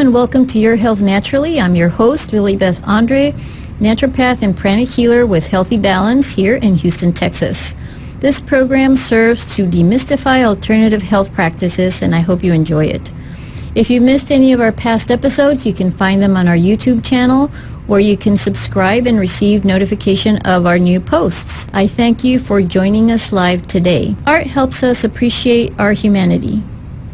and welcome to Your Health Naturally. I'm your host, Lilibeth Andre, naturopath and pranic healer with Healthy Balance here in Houston, Texas. This program serves to demystify alternative health practices, and I hope you enjoy it. If you missed any of our past episodes, you can find them on our YouTube channel, where you can subscribe and receive notification of our new posts. I thank you for joining us live today. Art helps us appreciate our humanity.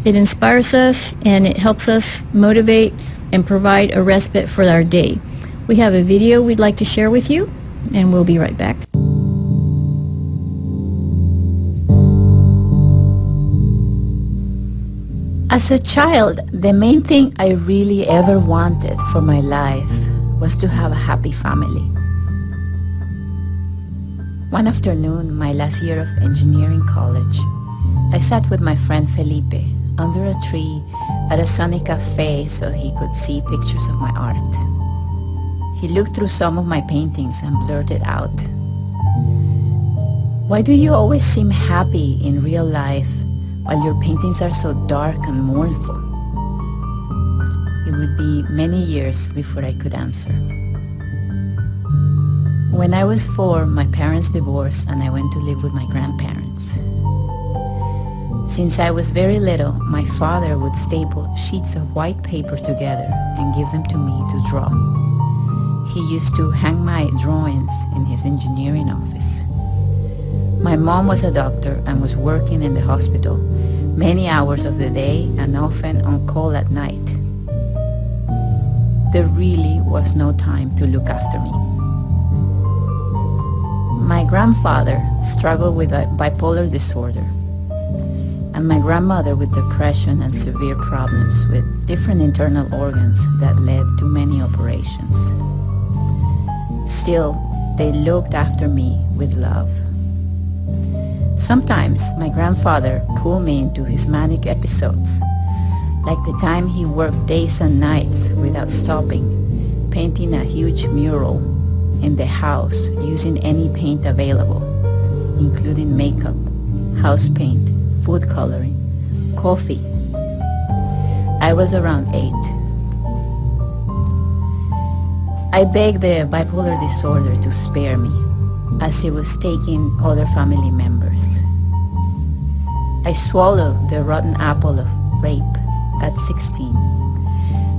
It inspires us and it helps us motivate and provide a respite for our day. We have a video we'd like to share with you, and we'll be right back. As a child, the main thing I really ever wanted for my life was to have a happy family. One afternoon, my last year of engineering college, I sat with my friend Felipe under a tree at a sunny cafe so he could see pictures of my art. He looked through some of my paintings and blurted out, "Why do you always seem happy in real life while your paintings are so dark and mournful?" It would be many years before I could answer. When I was 4, my parents divorced and I went to live with my grandparents. Since I was very little, my father would staple sheets of white paper together and give them to me to draw. He used to hang my drawings in his engineering office. My mom was a doctor and was working in the hospital many hours of the day and often on call at night. There really was no time to look after me. My grandfather struggled with a bipolar disorder, and my grandmother with depression and severe problems with different internal organs that led to many operations. Still, they looked after me with love. Sometimes my grandfather pulled me into his manic episodes, like the time he worked days and nights without stopping, painting a huge mural in the house using any paint available, including makeup, house paint, food coloring, coffee. I was around 8. I begged the bipolar disorder to spare me, as it was taking other family members. I swallowed the rotten apple of rape at 16,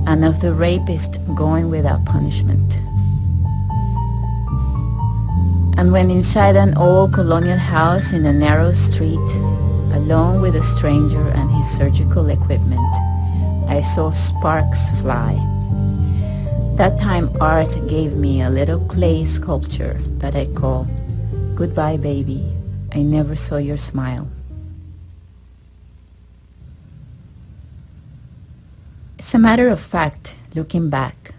and of the rapist going without punishment. And when inside an old colonial house in a narrow street, alone with a stranger and his surgical equipment, I saw sparks fly. That time art gave me a little clay sculpture that I call "Goodbye Baby, I Never Saw Your Smile." As a matter of fact, looking back,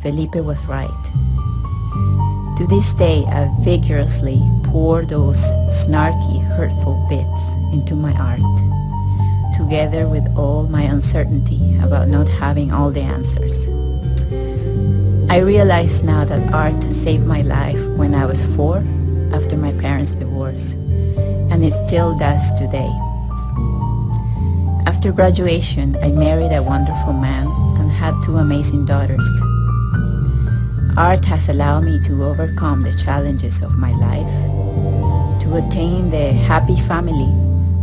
Felipe was right. To this day, I vigorously pour those snarky, hurtful bits into my art, together with all my uncertainty about not having all the answers. I realize now that art saved my life when I was 4, after my parents' divorce, and it still does today. After graduation, I married a wonderful man and had 2 amazing daughters. Art has allowed me to overcome the challenges of my life, to attain the happy family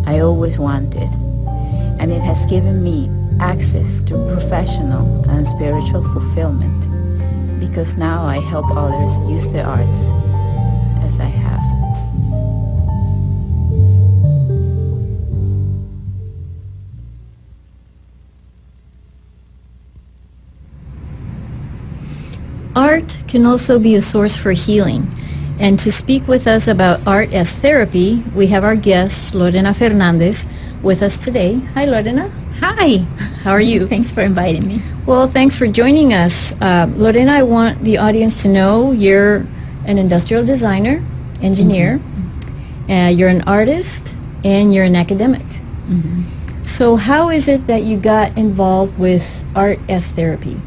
I always wanted, and it has given me access to professional and spiritual fulfillment, because now I help others use the arts as I have. Art can also be a source for healing. And to speak with us about art as therapy, we have our guest, Lorena Fernandez, with us today. Hi, Lorena. Hi. How are you? Thanks for inviting me. Well, thanks for joining us. Lorena, I want the audience to know you're an industrial designer, engineer, you're an artist, and you're an academic. Mm-hmm. So how is it that you got involved with art as therapy?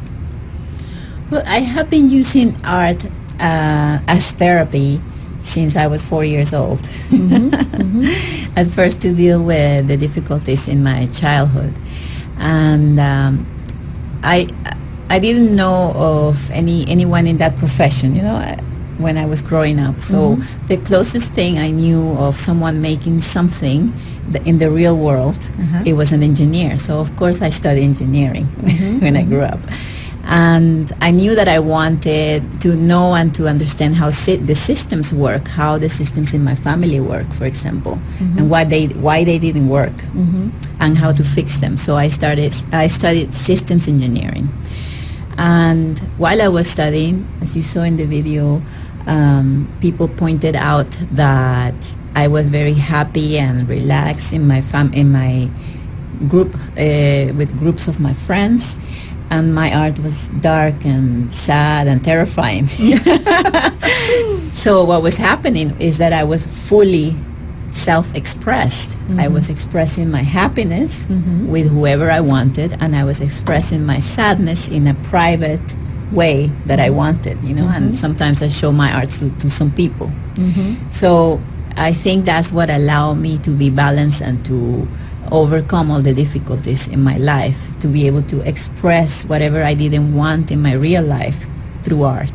Well, I have been using art as therapy since I was 4 years old. Mm-hmm. Mm-hmm. At first to deal with the difficulties in my childhood. And I didn't know of anyone in that profession, when I was growing up. So the closest thing I knew of someone making something in the real world, it was an engineer. So of course I studied engineering when I grew up. And I knew that I wanted to know and to understand how the systems work, how the systems in my family work, for example, and why they didn't work, and how to fix them. So I studied systems engineering. And while I was studying, as you saw in the video, people pointed out that I was very happy and relaxed in my group, with groups of my friends. And my art was dark and sad and terrifying. So what was happening is that I was fully self-expressed. I was expressing my happiness with whoever I wanted, and I was expressing my sadness in a private way that I wanted, and sometimes I show my art to some people. So I think that's what allowed me to be balanced and to overcome all the difficulties in my life, to be able to express whatever I didn't want in my real life through art.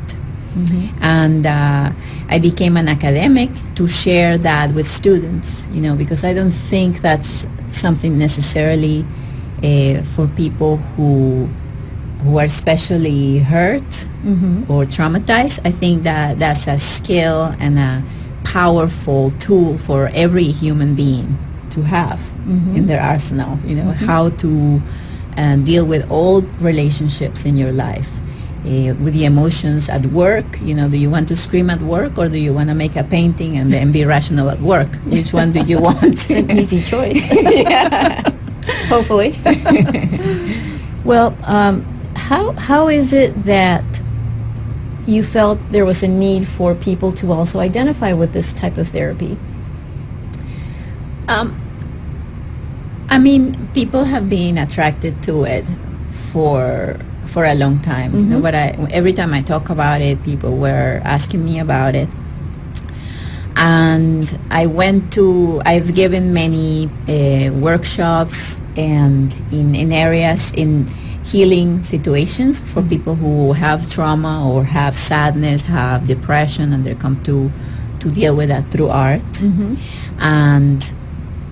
And I became an academic to share that with students, because I don't think that's something necessarily for people who are especially hurt or traumatized. I think that that's a skill and a powerful tool for every human being to have in their arsenal, how to deal with all relationships in your life, with the emotions at work. Do you want to scream at work, or do you want to make a painting and then be rational at work? Which one do you want? It's an easy choice. Hopefully. Well, how is it that you felt there was a need for people to also identify with this type of therapy? People have been attracted to it for a long time. But every time I talk about it, people were asking me about it. And I've given many workshops and in areas, in healing situations for people who have trauma or have sadness, have depression, and they come to deal with that through art. And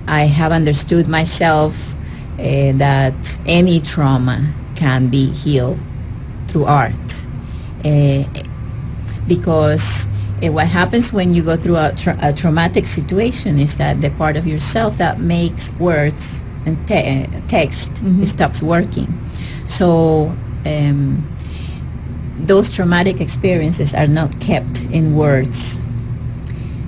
I have understood myself that any trauma can be healed through art, because what happens when you go through a traumatic situation is that the part of yourself that makes words and text stops working. So those traumatic experiences are not kept in words.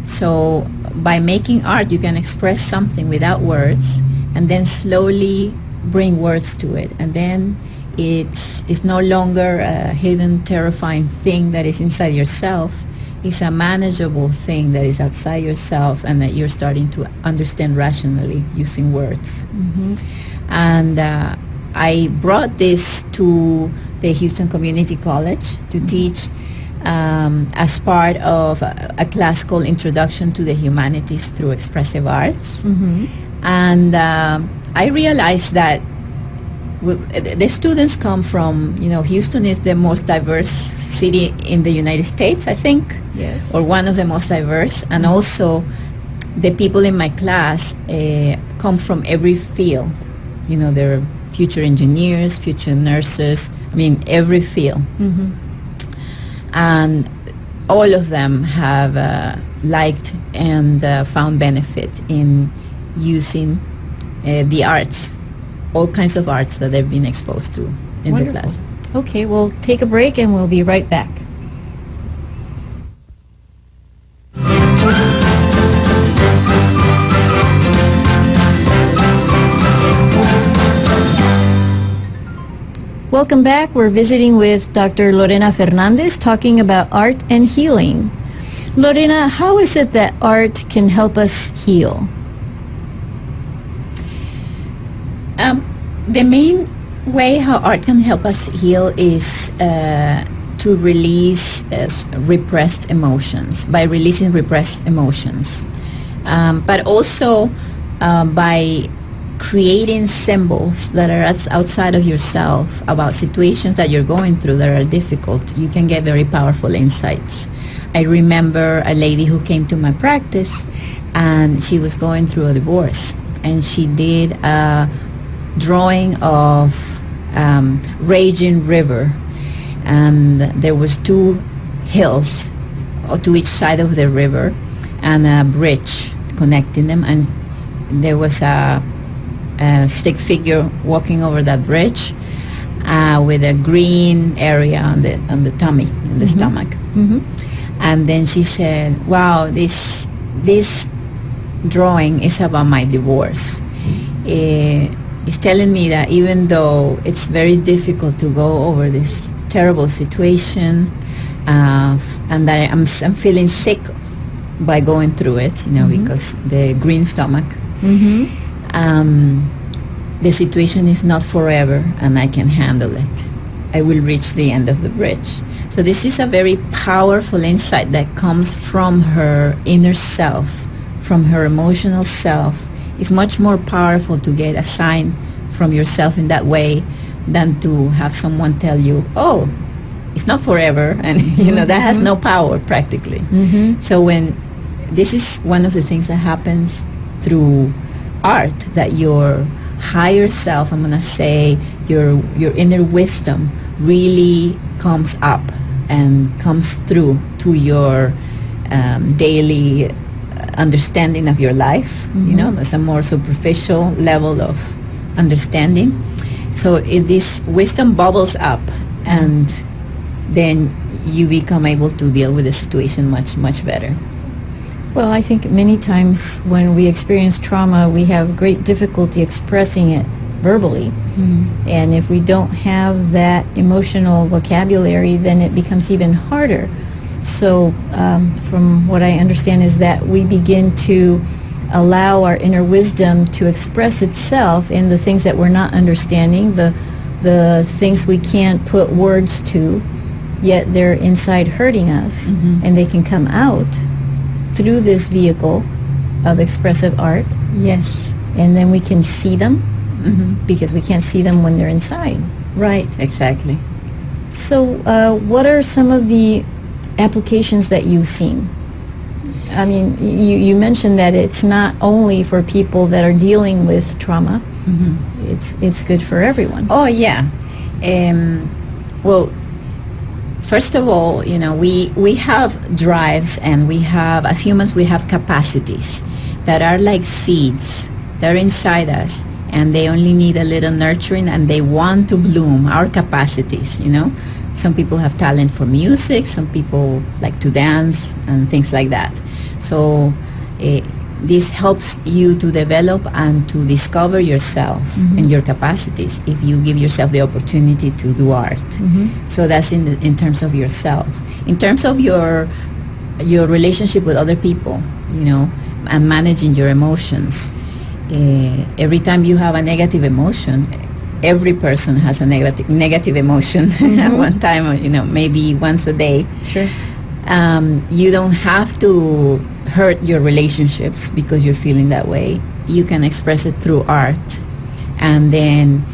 So by making art, you can express something without words, and then slowly bring words to it, and then it's no longer a hidden, terrifying thing that is inside yourself. It's a manageable thing that is outside yourself, and that you're starting to understand rationally using words. And I brought this to the Houston Community College to teach as part of a class called Introduction to the Humanities Through Expressive Arts. And I realized that the students come from, Houston is the most diverse city in the United States, I think. Yes. Or one of the most diverse. And also the people in my class come from every field. They're future engineers, future nurses, every field. And all of them have liked and found benefit in using the arts, all kinds of arts that they've been exposed to in the class. Okay, we'll take a break and we'll be right back. Welcome back. We're visiting with Dr. Lorena Fernandez talking about art and healing. Lorena, how is it that art can help us heal? The main way how art can help us heal is to release repressed emotions, by releasing repressed emotions. But also by creating symbols that are outside of yourself about situations that you're going through that are difficult, you can get very powerful insights. I remember a lady who came to my practice, and she was going through a divorce, and she did a drawing of raging river, and there was 2 hills to each side of the river and a bridge connecting them, and there was a stick figure walking over that bridge with a green area on the tummy, in the stomach. And then she said, wow, this drawing is about my divorce. It's telling me that even though it's very difficult to go over this terrible situation, and that I'm feeling sick by going through it, because the green stomach, the situation is not forever, and I can handle it. I will reach the end of the bridge. So this is a very powerful insight that comes from her inner self, from her emotional self. It's much more powerful to get a sign from yourself in that way than to have someone tell you, oh, it's not forever, and that has no power practically. So when this is one of the things that happens through art, that your higher self, I'm gonna say your inner wisdom really comes up and comes through to your daily understanding of your life. There's a more superficial level of understanding. So this wisdom bubbles up, and then you become able to deal with the situation much, much better. Well, I think many times when we experience trauma, we have great difficulty expressing it verbally. And if we don't have that emotional vocabulary, then it becomes even harder. So from what I understand is that we begin to allow our inner wisdom to express itself in the things that we're not understanding, the things we can't put words to, yet they're inside hurting us, and they can come out through this vehicle of expressive art. Yes. And then we can see them, because we can't see them when they're inside. Right, exactly. So what are some of the applications that you've seen? I mean, you mentioned that it's not only for people that are dealing with trauma. It's good for everyone. Oh, yeah. Well, first of all, we have drives, and we have, as humans, we have capacities that are like seeds. They're inside us, and they only need a little nurturing, and they want to bloom, our capacities. Some people have talent for music, some people like to dance and things like that. So this helps you to develop and to discover yourself and your capacities if you give yourself the opportunity to do art. So that's in terms of yourself. In terms of your relationship with other people, and managing your emotions. Every time you have a negative emotion, every person has a negative emotion at one time, or maybe once a day. Sure. You don't have to hurt your relationships because you're feeling that way. You can express it through art, and then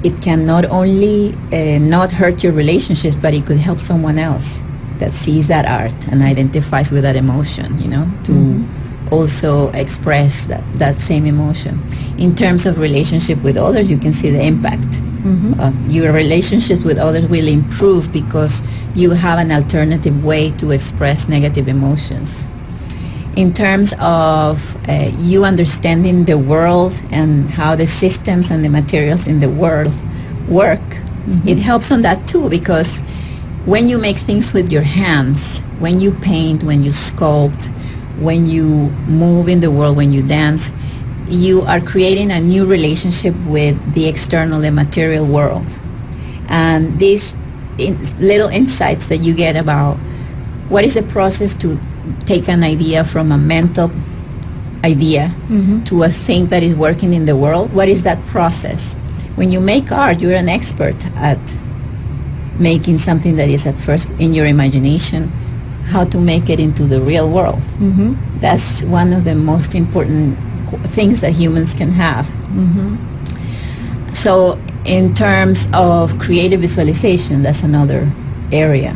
it can not only not hurt your relationships, but it could help someone else that sees that art and identifies with that emotion, to also express that same emotion. In terms of relationship with others, you can see the impact. Your relationships with others will improve because you have an alternative way to express negative emotions. In terms of you understanding the world and how the systems and the materials in the world work, it helps on that too, because when you make things with your hands, when you paint, when you sculpt, when you move in the world, when you dance, you are creating a new relationship with the external and material world. And these little insights that you get about what is the process to take an idea from a mental idea to a thing that is working in the world, what is that process? When you make art, you're an expert at making something that is at first in your imagination, how to make it into the real world. That's one of the most important things that humans can have, So in terms of creative visualization, that's another area.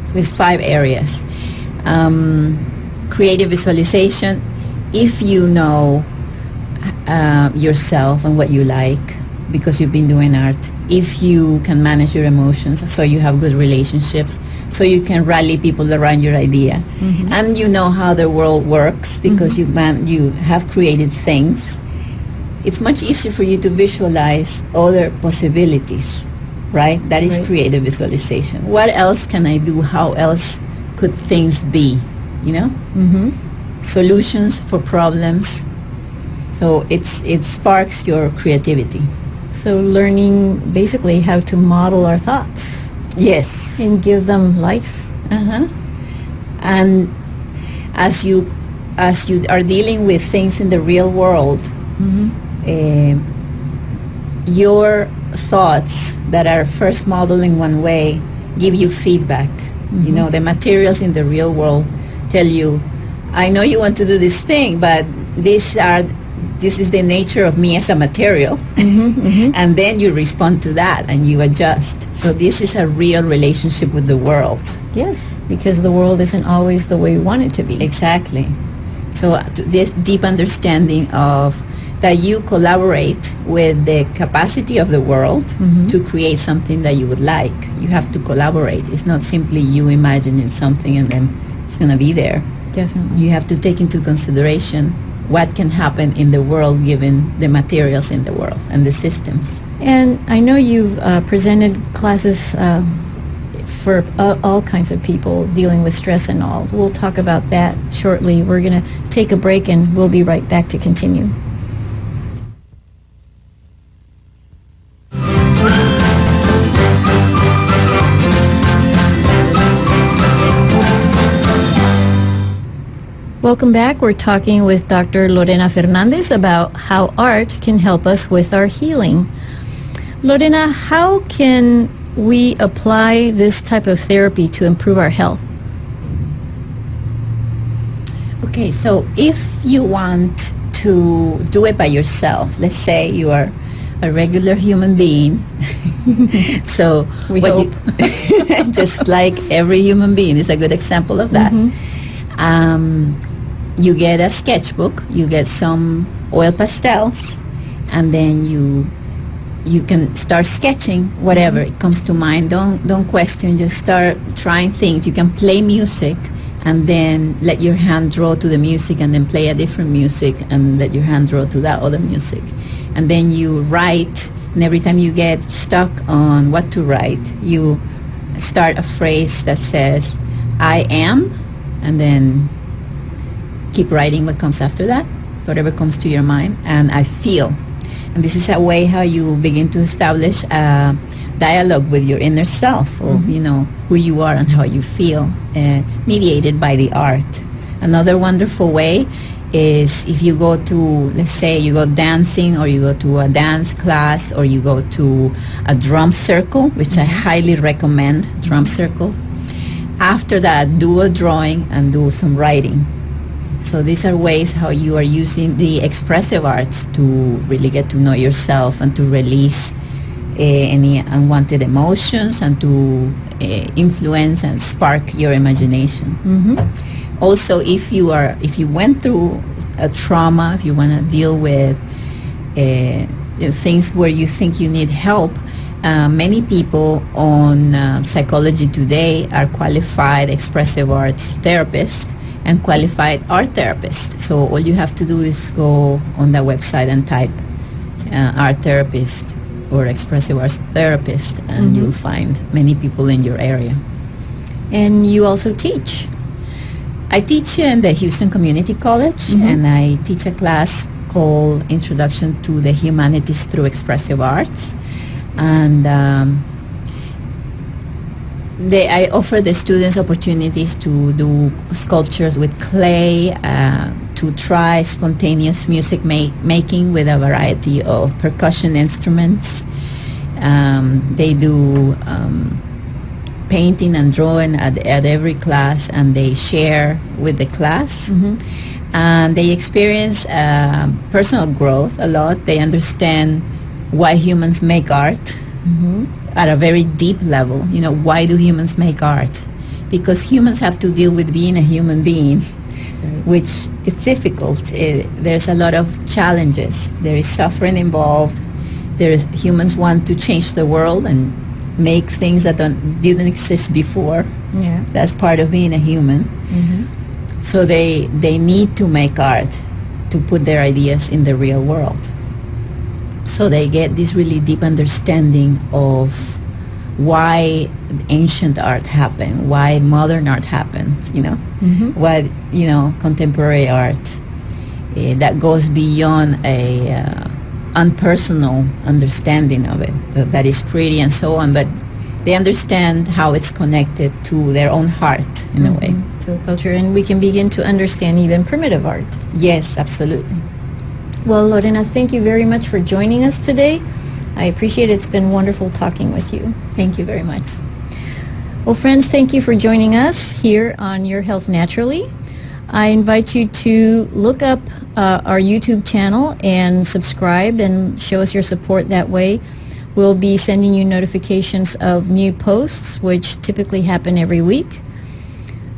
So it's 5 areas. Creative visualization, if you know yourself and what you like because you've been doing art, if you can manage your emotions so you have good relationships, so you can rally people around your idea, and you know how the world works because you have created things, it's much easier for you to visualize other possibilities, right? That is creative visualization. What else can I do? How else could things be, you know? Solutions for problems. So it sparks your creativity. So learning basically how to model our thoughts Yes. and give them life. And as you are dealing with things in the real world, your thoughts that are first modeled in one way give you feedback. You know, the materials in the real world tell you, I know you want to do this thing, but this is the nature of me as a material. And then you respond to that and you adjust. So this is a real relationship with the world. Yes, because the world isn't always the way we want it to be. Exactly. So this deep understanding of that you collaborate with the capacity of the world to create something that you would like. You have to collaborate. It's not simply you imagining something and then it's going to be there. Definitely. You have to take into consideration what can happen in the world given the materials in the world and the systems. And I know you've presented classes for all kinds of people dealing with stress and all. We'll talk about that shortly. We're going to take a break and we'll be right back to continue. Welcome back. We're talking with Dr. Lorena Fernandez about how art can help us with our healing. Lorena, how can we apply this type of therapy to improve our health? Okay, so if you want to do it by yourself, let's say you are a regular human being, so We hope. just like every human being is a good example of that. You get a sketchbook, you get some oil pastels, and then you can start sketching whatever it comes to mind. Don't question, just start trying things. You can play music and then let your hand draw to the music, and then play a different music and let your hand draw to that other music. And then you write, and every time you get stuck on what to write, you start a phrase that says, I am, and then keep writing what comes after that, whatever comes to your mind, and I feel. And this is a way how you begin to establish a dialogue with your inner self of, you know, who you are and how you feel, mediated by the art. Another wonderful way is if you go to, let's say you go dancing, or you go to a dance class, or you go to a drum circle, which I highly recommend, drum circles. After that, do a drawing and do some writing. So these are ways how you are using the expressive arts to really get to know yourself and to release any unwanted emotions and to influence and spark your imagination. Also, if you went through a trauma, if you want to deal with things where you think you need help, many people on Psychology Today are qualified expressive arts therapists and qualified art therapists. So all you have to do is go on that website and type art therapist or expressive arts therapist, and you'll find many people in your area. And you also teach. I teach in the Houston Community College, and I teach a class called Introduction to the Humanities Through Expressive Arts. And I offer the students opportunities to do sculptures with clay, to try spontaneous music making with a variety of percussion instruments. They do painting and drawing at every class, and they share with the class. and they experience personal growth a lot. They understand why humans make art at a very deep level. You know, why do humans make art? Because humans have to deal with being a human being, which is difficult. There's a lot of challenges. There is suffering involved. Humans want to change the world and make things that didn't exist before. Yeah. That's part of being a human. So they need to make art to put their ideas in the real world. So they get this really deep understanding of why ancient art happened, why modern art happened, you know, what, you know, contemporary art that goes beyond a unpersonal understanding of it, that is pretty and so on, but they understand how it's connected to their own heart in a way. To culture, and we can begin to understand even primitive art. Yes, absolutely. Well, Lorena, thank you very much for joining us today. I appreciate it. It's been wonderful talking with you. Thank you very much. Well, friends, thank you for joining us here on Your Health Naturally. I invite you to look up our YouTube channel and subscribe and show us your support that way. We'll be sending you notifications of new posts, which typically happen every week.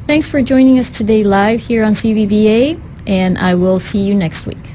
Thanks for joining us today live here on CBBA, and I will see you next week.